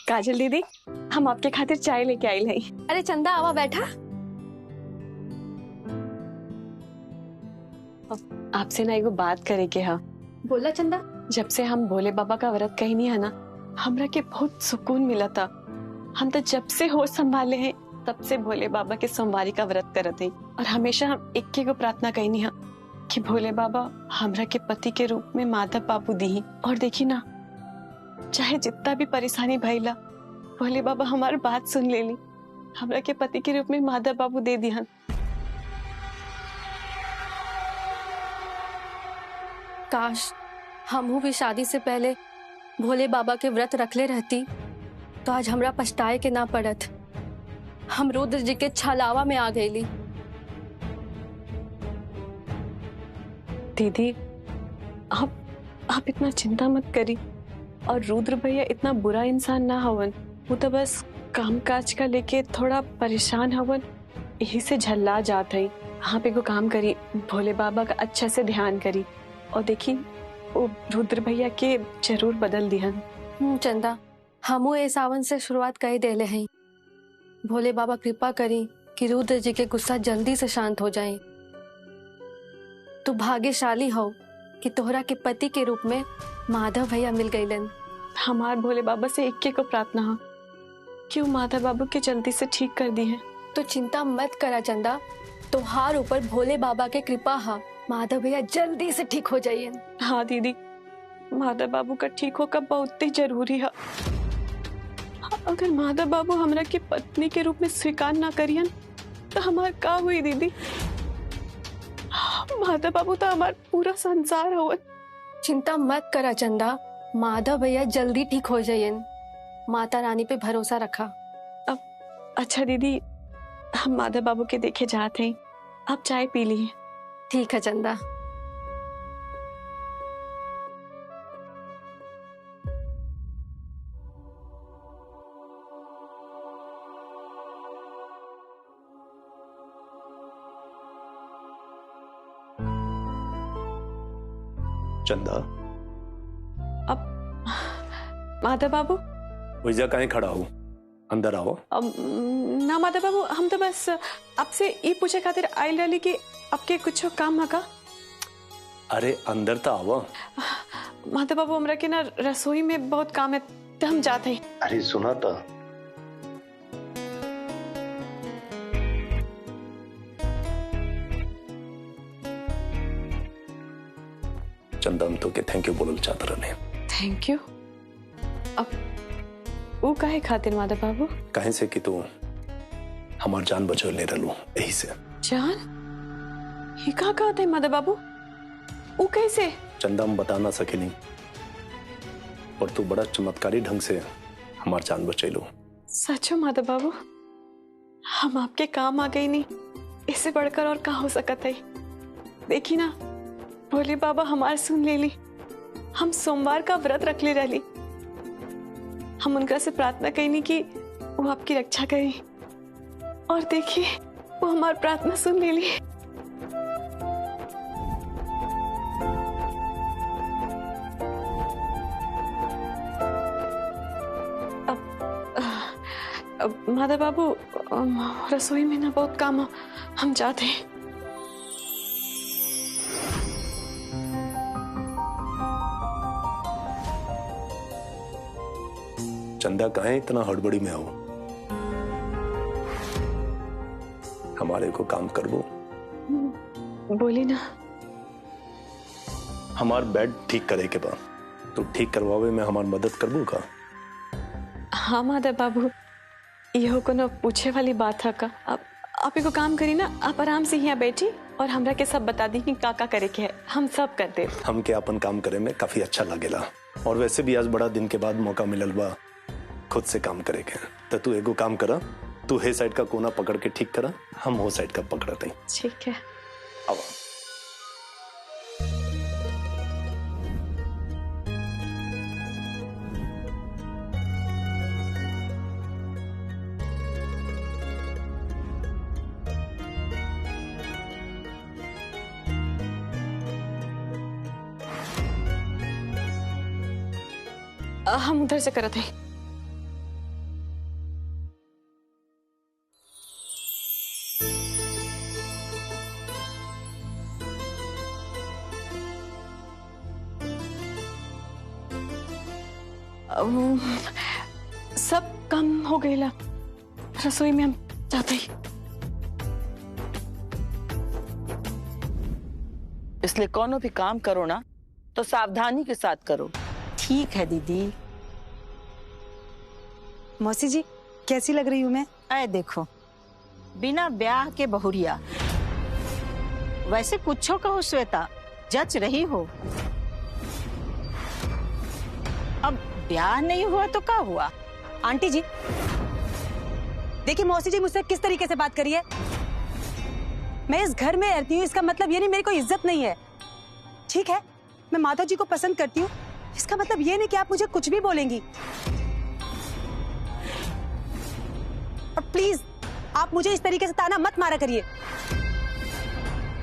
काजल दीदी, हम आपके खातिर चाय लेके आइल हई। अरे चंदा आवा बैठा। आपसे ना एगो बात करे के हा। बोला चंदा। जब से हम भोले बाबा का व्रत कहनी है ना, हमरा के बहुत सुकून मिला था। हम तो जब से होश संभाले हैं तब से भोले बाबा के सोमवारी का व्रत करत हैं और हमेशा हम एक को प्रार्थना कहनी है कि भोले बाबा हमरा के पति के रूप में माधव बाबू दी। और देखी ना, चाहे जितना भी परेशानी भइला, भोले बाबा हमारी बात सुन ले ली, हमरा के पति के रूप में माधव बाबू दे दिहन। काश हमहू भी शादी से पहले भोले बाबा के व्रत रखले रहती तो आज हमरा पछताए के ना पड़त। हम रुद्र जी के छलावा में आ गईली। दीदी, आप इतना चिंता मत करी। और रुद्र भैया इतना बुरा इंसान ना हवन, वो तो बस काम काज का लेके थोड़ा परेशान हवन, यही से झल्ला जात है। आप एगो काम करी, भोले बाबा का अच्छा से ध्यान करी और देखी वो रुद्र भैया के जरूर बदल दिहन। चंदा, हमू ए सावन से शुरुआत कर देले हैं। भोले बाबा कृपा करी कि रुद्र जी के गुस्सा जल्दी से शांत हो जाए। तू भाग्यशाली हो कि तोहरा के पति के रूप में माधव भैया मिल गईलन। हमार भोले बाबा से एक को प्रार्थना है कि वो माधव बाबू के जल्दी से ठीक कर दी है। तो चिंता मत करा चंदा, तोहार ऊपर भोले बाबा के कृपा है, माधव भैया जल्दी से ठीक हो जाइए। हाँ दीदी, माधव बाबू का ठीक होकर बहुत ही जरूरी है। अगर माधव बाबू हमरा की पत्नी के रूप में स्वीकार ना करियन तो हमार का हुई दीदी? माधव बाबू तो हमार पूरा संसार हो। चिंता मत करा चंदा, माधव भैया जल्दी ठीक हो जाइए। माता रानी पे भरोसा रखा। अब अच्छा दीदी, हम माधव बाबू के देखे जाते हैं, आप चाय पी ली। ठीक है चंदा। चंदा, अब माधव बाबू वैजा कहीं खड़ा हो, अंदर आओ। ना माधव बाबू, हम तो बस आपसे ये पूछे खातिर आइल रही कि आपके कुछ काम है का? अरे अंदर तो आओ। माधव बाबू, हमरा के ना रसोई में बहुत काम है तो हम जाते हैं। अरे सुना था, चंदा हम तो के थैंक यू बोलल चाहते रहने। Thank you? अब वो काहे खातिर माधव बाबू? कहे से कि तू हमार जान बचो ले रहलू, यही से। जान? ये का कहते हैं माधव बाबू? वो कैसे? चंदा हम बता ना सके नहीं, पर तू बड़ा चमत्कारी ढंग से हमार जान बचेलू। सचो माधव बाबू, हम आपके काम आ गई नहीं, इससे बढ़कर और क्या हो सकता है? देखी ना, भोले बाबा हमार सुन ले ली। हम सोमवार का व्रत रख ले रही, हम उनका से प्रार्थना कही कि वो आपकी रक्षा करें, और देखिए वो हमारी प्रार्थना सुन ले ली। अब माधव बाबू, रसोई में ना बहुत काम है, हम जाते हैं। चंदा कहे इतना हड़बड़ी में आओ, हमारे को काम करवो। बोली ना। हमार बेड ठीक करे के बाद तो ठीक करवावे में हमार मदद करबो का? हाँ माधव बाबू, यहो कोनो पूछे वाली बात है का? आप एगो काम करी ना, आप आराम से यहाँ बैठी और हमरा के सब बता दी कि का करे के है, हम सब कर दे। हम के अपन काम करे में काफी अच्छा लगेला, और वैसे भी आज बड़ा दिन के बाद मौका मिलल बा खुद से काम करे के। तो तू एगो काम करा, तू हे साइड का कोना पकड़ के ठीक करा, हम हो साइड का पकड़ते हैं। ठीक है। अब हम उधर से करते हैं। सब कम हो गईला, रसोई में हम जाते ही। इसलिए कोनो भी काम करो ना तो सावधानी के साथ करो। ठीक है दीदी। मौसी जी कैसी लग रही हूँ मैं? ऐ देखो, बिना ब्याह के बहुरिया। वैसे कुछो कहो श्वेता, जच रही हो। अब ब्याह नहीं हुआ तो क्या हुआ? आंटी जी देखिए, मौसी जी मुझसे किस तरीके से बात करी है। मैं इस घर में रहती हूँ, इसका मतलब ये नहीं मेरी कोई इज्जत नहीं है। ठीक है, मैं माधव जी को पसंद करती हूँ, इसका मतलब ये नहीं कि आप मुझे कुछ भी बोलेंगी। और प्लीज आप मुझे इस तरीके से ताना मत मारा करिए।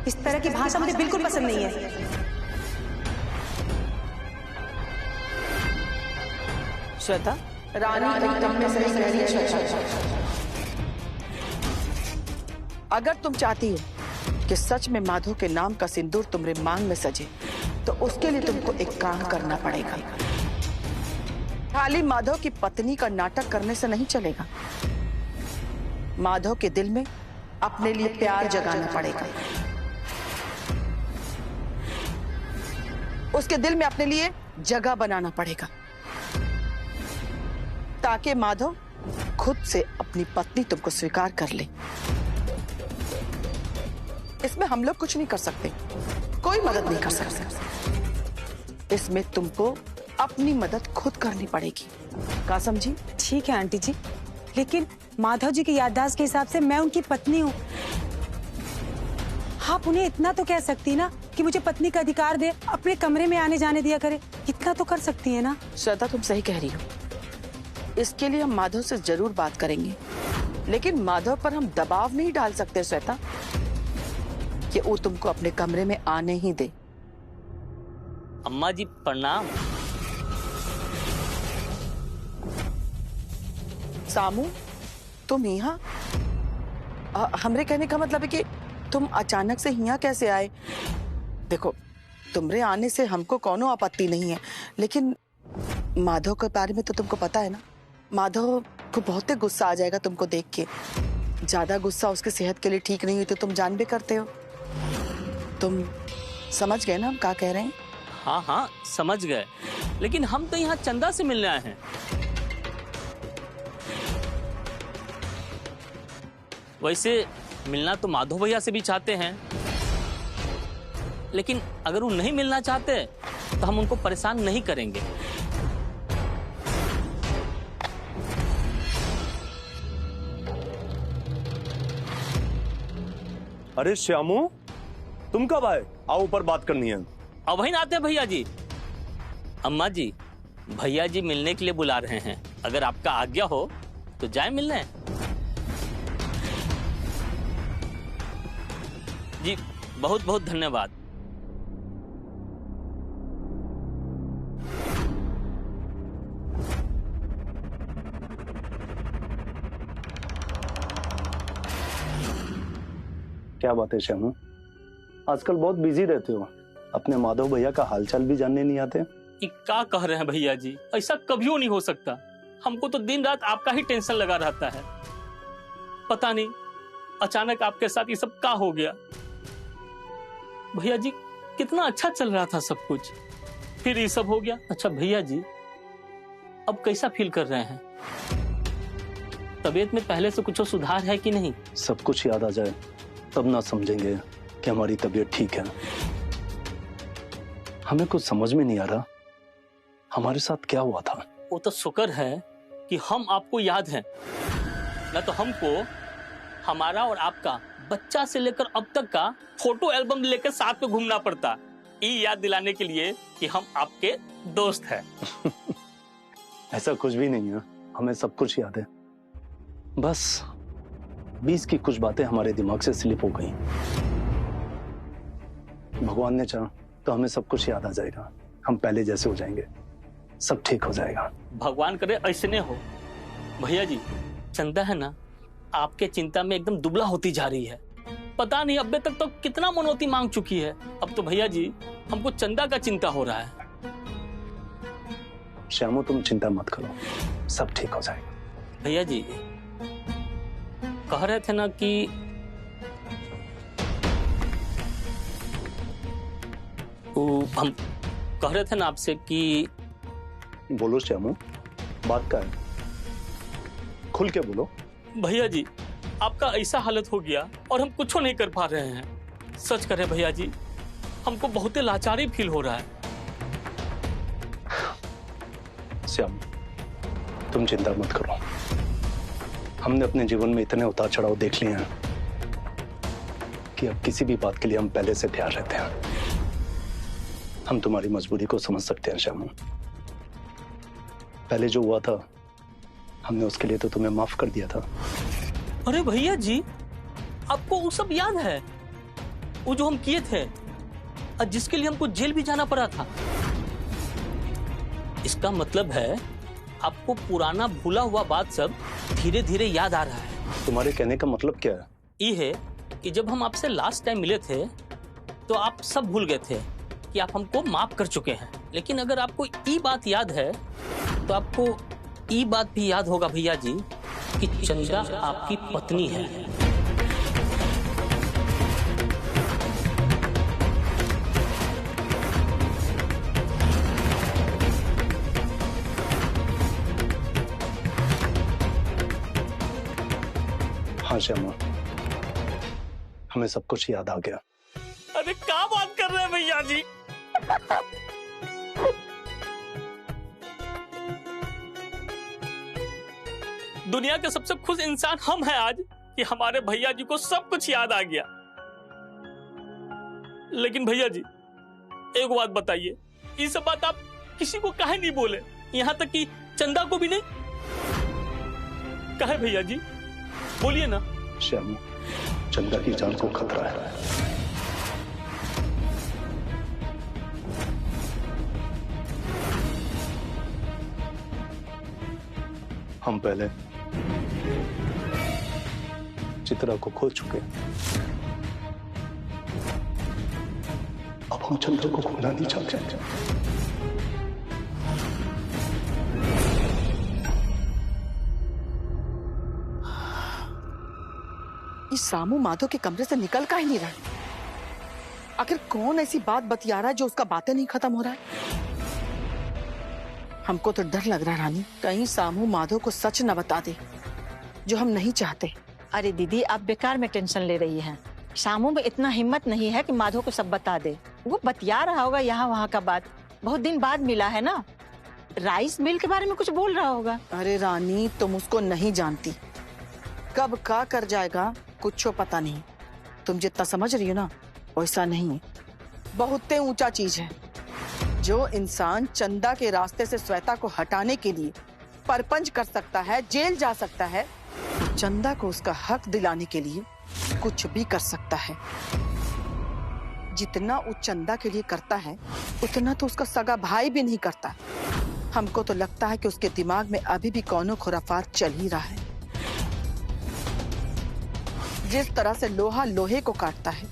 इस तरह की भाषा मुझे बिल्कुल पसंद नहीं है। श्वेता, रानी एकदम में सही कह रही है श्वेता। अगर तुम चाहती हो कि सच में माधव के नाम का सिंदूर तुम्हारे मांग में सजे, तो उसके लिए तुमको एक काम करना पड़ेगा। खाली माधव की पत्नी का नाटक करने से नहीं चलेगा। माधव के दिल में अपने लिए प्यार जगाना पड़ेगा। उसके दिल में अपने लिए जगह बनाना पड़ेगा, ताकि माधव खुद से अपनी पत्नी तुमको स्वीकार कर ले। इसमें हम लोग कुछ नहीं कर सकते, कोई मदद नहीं कर सकते। इसमें तुमको अपनी मदद खुद करनी पड़ेगी। क्या समझी? ठीक है आंटी जी, लेकिन माधव जी की याददाश्त के हिसाब से मैं उनकी पत्नी हूँ। आप उन्हें इतना तो कह सकती ना कि मुझे पत्नी का अधिकार दे, अपने कमरे में आने जाने दिया करे। इतना तो कर सकती है ना। श्वेता, तुम सही कह रही हो। इसके लिए हम माधव से जरूर बात करेंगे, लेकिन माधव पर हम दबाव नहीं डाल सकते श्वेता कि वो तुमको अपने कमरे में आने ही दे। अम्मा जी प्रणाम। सामू, तुम यहाँ? हमरे कहने का मतलब है कि तुम अचानक से यहाँ कैसे आए? देखो, तुम्हारे आने से हमको कोनो आपत्ति नहीं है, लेकिन माधव के बारे में तो तुमको पता है ना। माधव को बहुत गुस्सा आ जाएगा तुमको देख के। ज्यादा गुस्सा उसके सेहत के लिए ठीक नहीं हुई, तो तुम जान भी करते हो। तुम समझ गए ना हम क्या कह रहे हैं? हाँ हाँ समझ गए, लेकिन हम तो यहाँ चंदा से मिलने आए हैं। वैसे मिलना तो माधव भैया से भी चाहते हैं, लेकिन अगर वो नहीं मिलना चाहते तो हम उनको परेशान नहीं करेंगे। अरे श्यामू, तुम कब आए? आओ, ऊपर बात करनी है। अब वही आते हैं भैया जी। अम्मा जी, भैया जी मिलने के लिए बुला रहे हैं। अगर आपका आज्ञा हो तो जाए मिलने। जी बहुत बहुत धन्यवाद। क्या बात है श्यामू, आजकल बहुत बिजी रहते हो। अपने माधव भैया का हालचाल भी जानने नहीं आते? ये क्या कह रहे हैं भैया जी? ऐसा कभी नहीं हो सकता। हमको तो दिन रात आपका ही टेंशन लगा रहता है। पता नहीं अचानक आपके साथ ये सब क्या हो गया। भैया जी, कितना अच्छा चल रहा था सब कुछ, फिर ये सब हो गया। अच्छा भैया जी, अब कैसा फील कर रहे हैं? तबीयत में पहले से कुछ सुधार है कि नहीं? सब कुछ याद आ जाए तब ना समझेंगे कि हमारी तबीयत ठीक है। हमें कुछ समझ में नहीं आ रहा हमारे साथ क्या हुआ था। वो तो शुक्र है कि हम आपको याद हैं, न तो हमको हमारा और आपका बच्चा से लेकर अब तक का फोटो एल्बम लेकर साथ में घूमना पड़ता, ये याद दिलाने के लिए कि हम आपके दोस्त हैं। ऐसा कुछ भी नहीं है, हमें सब कुछ याद है। बस 20 की कुछ बातें हमारे दिमाग से स्लिप हो गई। भगवान ने चाहा तो हमें सब कुछ याद आ जाएगा, हम पहले जैसे हो जाएंगे, सब ठीक हो जाएगा। भगवान करे ऐसे न हो। भैया जी, चंदा है ना, आपके चिंता में एकदम दुबला होती जा रही है। पता नहीं अबे तक तो कितना मनौती मांग चुकी है। अब तो भैया जी हमको चंदा का चिंता हो रहा है। श्यामू तुम चिंता मत करो, सब ठीक हो जाएगा। भैया जी कह रहे थे ना कि हम कह रहे थे ना आपसे कि बोलो श्यामू, बात क्या है, खुल के बोलो। भैया जी आपका ऐसा हालत हो गया और हम कुछ नहीं कर पा रहे हैं। सच करें भैया जी, हमको बहुत लाचारी फील हो रहा है। श्याम तुम चिंता मत करो, हमने अपने जीवन में इतने उतार चढ़ाव देख लिए हैं कि अब किसी भी बात के लिए हम पहले से तैयार रहते हैं। हम तुम्हारी मजबूरी को समझ सकते हैं श्यामू। पहले जो हुआ था हमने उसके लिए तो तुम्हें माफ कर दिया था। अरे भैया जी आपको वो सब याद है, वो जो हम किए थे और जिसके लिए हमको जेल भी जाना पड़ा था। इसका मतलब है आपको पुराना भूला हुआ बात सब धीरे धीरे याद आ रहा है। तुम्हारे कहने का मतलब क्या है? ये है कि जब हम आपसे लास्ट टाइम मिले थे तो आप सब भूल गए थे कि आप हमको माफ कर चुके हैं। लेकिन अगर आपको ये बात याद है तो आपको ये बात भी याद होगा भैया जी कि चंदा आपकी पत्नी है। हाँ श्यामा, हमें सब कुछ याद आ गया। अरे क्या बात कर रहे हैं भैया जी? दुनिया के सबसे खुश इंसान हम हैं आज कि हमारे भैया जी को सब कुछ याद आ गया। लेकिन भैया जी एक बात बताइए, ये सब बात आप किसी को काहे नहीं बोले, यहाँ तक कि चंदा को भी नहीं? काहे भैया जी, बोलिए ना। श्यामू, चंदा की जान को खतरा है। हम पहले चित्रा को खो चुके, अब हम चंद्र को खोना नहीं चाहते। इस सामू माधव के कमरे से निकल का ही नहीं रहा। आखिर कौन ऐसी बात बतिया रहा है जो उसका बातें नहीं खत्म हो रहा है? हमको तो डर लग रहा है रानी, कहीं सामू माधव को सच न बता दे जो हम नहीं चाहते। अरे दीदी आप बेकार में टेंशन ले रही हैं। शामू में इतना हिम्मत नहीं है कि माधव को सब बता दे। वो बतिया रहा होगा यहाँ वहाँ का बात, बहुत दिन बाद मिला है ना, राइस मिल के बारे में कुछ बोल रहा होगा। अरे रानी तुम उसको नहीं जानती, कब का कर जाएगा कुछ पता नहीं। तुम जितना समझ रही हो ना वैसा नहीं है, बहुत ऊंचा चीज है। जो इंसान चंदा के रास्ते से श्वेता को हटाने के लिए परपंच कर सकता है, जेल जा सकता है, चंदा को उसका हक दिलाने के लिए कुछ भी कर सकता है। जितना वो चंदा के लिए करता है उतना तो उसका सगा भाई भी नहीं करता। हमको तो लगता है कि उसके दिमाग में अभी भी कौनो खुराफात चल ही रहा है। जिस तरह से लोहा लोहे को काटता है,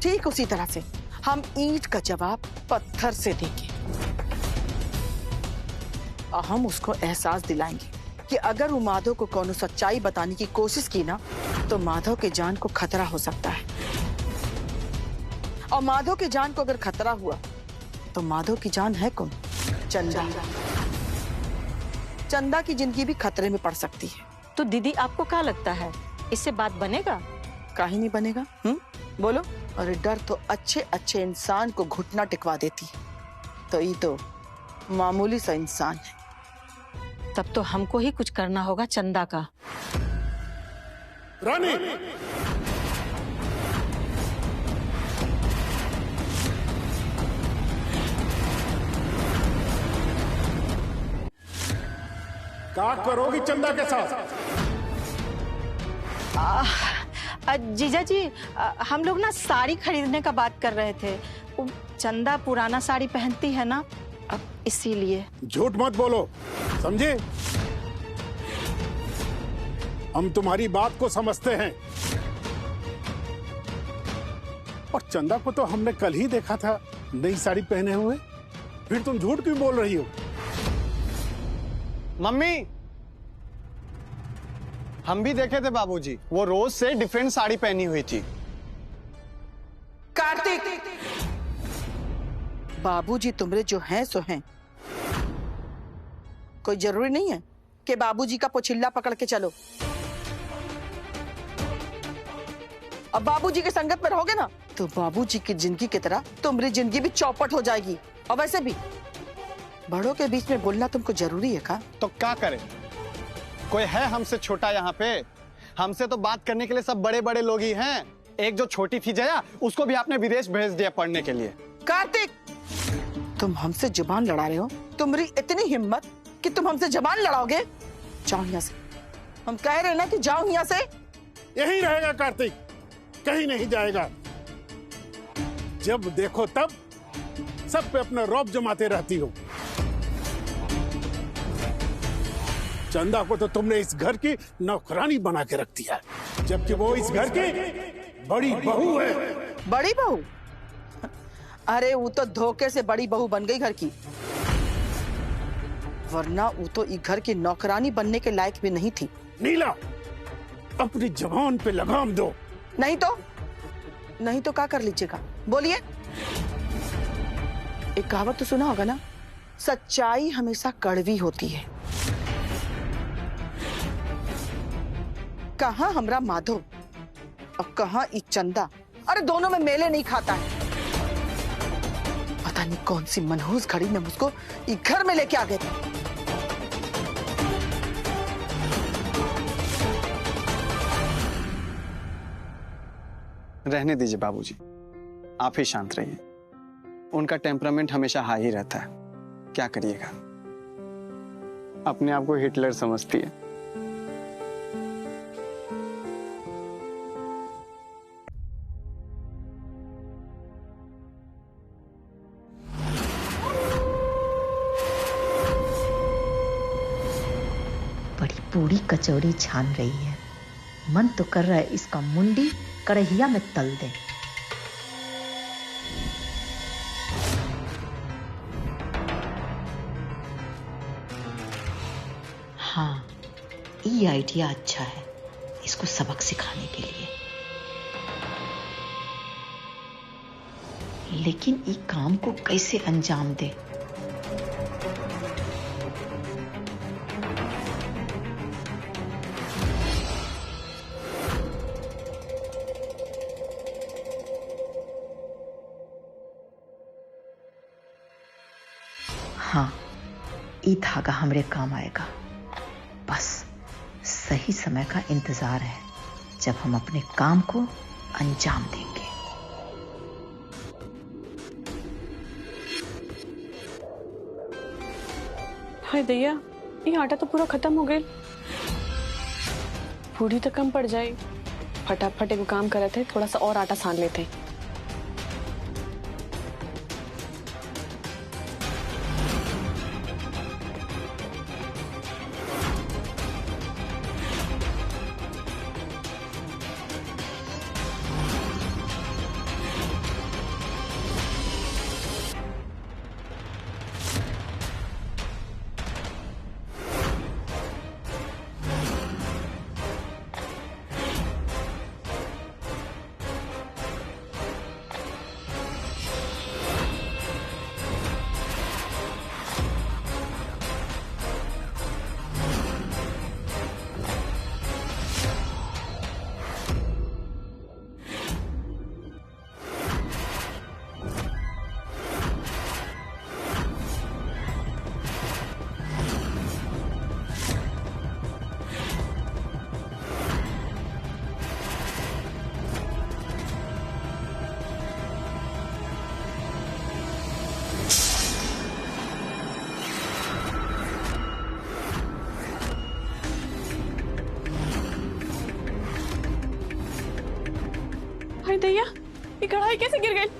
ठीक उसी तरह से हम ईंट का जवाब पत्थर से देंगे। और हम उसको एहसास दिलाएंगे कि अगर वो माधव को कोनो सच्चाई बताने की कोशिश की ना तो माधव के जान को खतरा हो सकता है। और माधव की जान को अगर खतरा हुआ तो माधव की जान है कौन? चंदा। चंदा की जिंदगी भी खतरे में पड़ सकती है। तो दीदी आपको क्या लगता है इससे बात बनेगा? काहे नहीं बनेगा? बोलो। अरे डर तो अच्छे अच्छे इंसान को घुटना टिकवा देती है, तो ये तो मामूली सा इंसान है। तब तो हमको ही कुछ करना होगा चंदा का। रानी, क्या करोगी चंदा के साथ? जीजा जी हम लोग ना साड़ी खरीदने का बात कर रहे थे। चंदा पुराना साड़ी पहनती है ना, अब इसीलिए। झूठ मत बोलो, समझे? हम तुम्हारी बात को समझते हैं। और चंदा को तो हमने कल ही देखा था नई साड़ी पहने हुए। फिर तुम झूठ क्यों बोल रही हो? मम्मी, हम भी देखे थे बाबूजी, वो रोज से डिफरेंट साड़ी पहनी हुई थी। कार्तिक, बाबूजी तुम्हारे जो हैं सो हैं। कोई जरूरी नहीं है कि बाबूजी का पोछिल्ला पकड़ के चलो। अब बाबूजी की संगत में रहोगे ना तो बाबूजी की जिंदगी की तरह तुम्हारी जिंदगी भी चौपट हो जाएगी। और वैसे भी बड़ों के बीच में बोलना तुमको जरूरी है का? तो क्या करें, कोई है हमसे छोटा यहाँ पे? हमसे तो बात करने के लिए सब बड़े बड़े लोग ही हैं। एक जो छोटी थी जया, उसको भी आपने विदेश भेज दिया पढ़ने के लिए। कार्तिक, तुम हमसे जुबान लड़ा रहे हो? तुम्हारी इतनी हिम्मत कि तुम हमसे जुबान लड़ाओगे? जाओ यहाँ से। हम कह रहे हैं ना कि जाओ यहाँ से। यही रहेगा कार्तिक, कहीं नहीं जाएगा। जब देखो तब सब पे अपना रौब जमाते रहती हो। चंदा को तो तुमने इस घर की नौकरानी बना के रख दिया, जबकि वो इस घर की बड़ी बहू है। बड़ी बहू? अरे वो तो धोखे से बड़ी बहू बन गई घर की, वरना वो तो इस घर की नौकरानी बनने के लायक भी नहीं थी। नीला, अपनी जबान पे लगाम दो। नहीं तो क्या कर लीजिएगा, बोलिए। एक कहावत तो सुना होगा ना, सच्चाई हमेशा कड़वी होती है। कहाँ हमरा माधव और कहाँ ई चंदा, अरे दोनों में मेले नहीं खाता है। पता नहीं कौन सी मनहूस घड़ी में मुझको ई घर में लेके आ गए थे। रहने दीजिए बाबूजी, आप ही शांत रहिए। उनका टेम्परामेंट हमेशा हाई ही रहता है, क्या करिएगा। अपने आप को हिटलर समझती है। बड़ी पूरी कचौड़ी छान रही है, मन तो कर रहा है इसका मुंडी कढ़ैया में तल दे। हाँ, ये आइडिया अच्छा है, इसको सबक सिखाने के लिए। लेकिन ये काम को कैसे अंजाम दे? हाँ, ये धागा हमरे काम आएगा। बस सही समय का इंतजार है जब हम अपने काम को अंजाम देंगे। हाय दैया, ये आटा तो पूरा खत्म हो गया। पूरी तो कम पड़ जाए। फटाफट एक काम करे थे, थोड़ा सा और आटा सान लेते। हाय दैया, ये कढ़ाई कैसे गिर गई?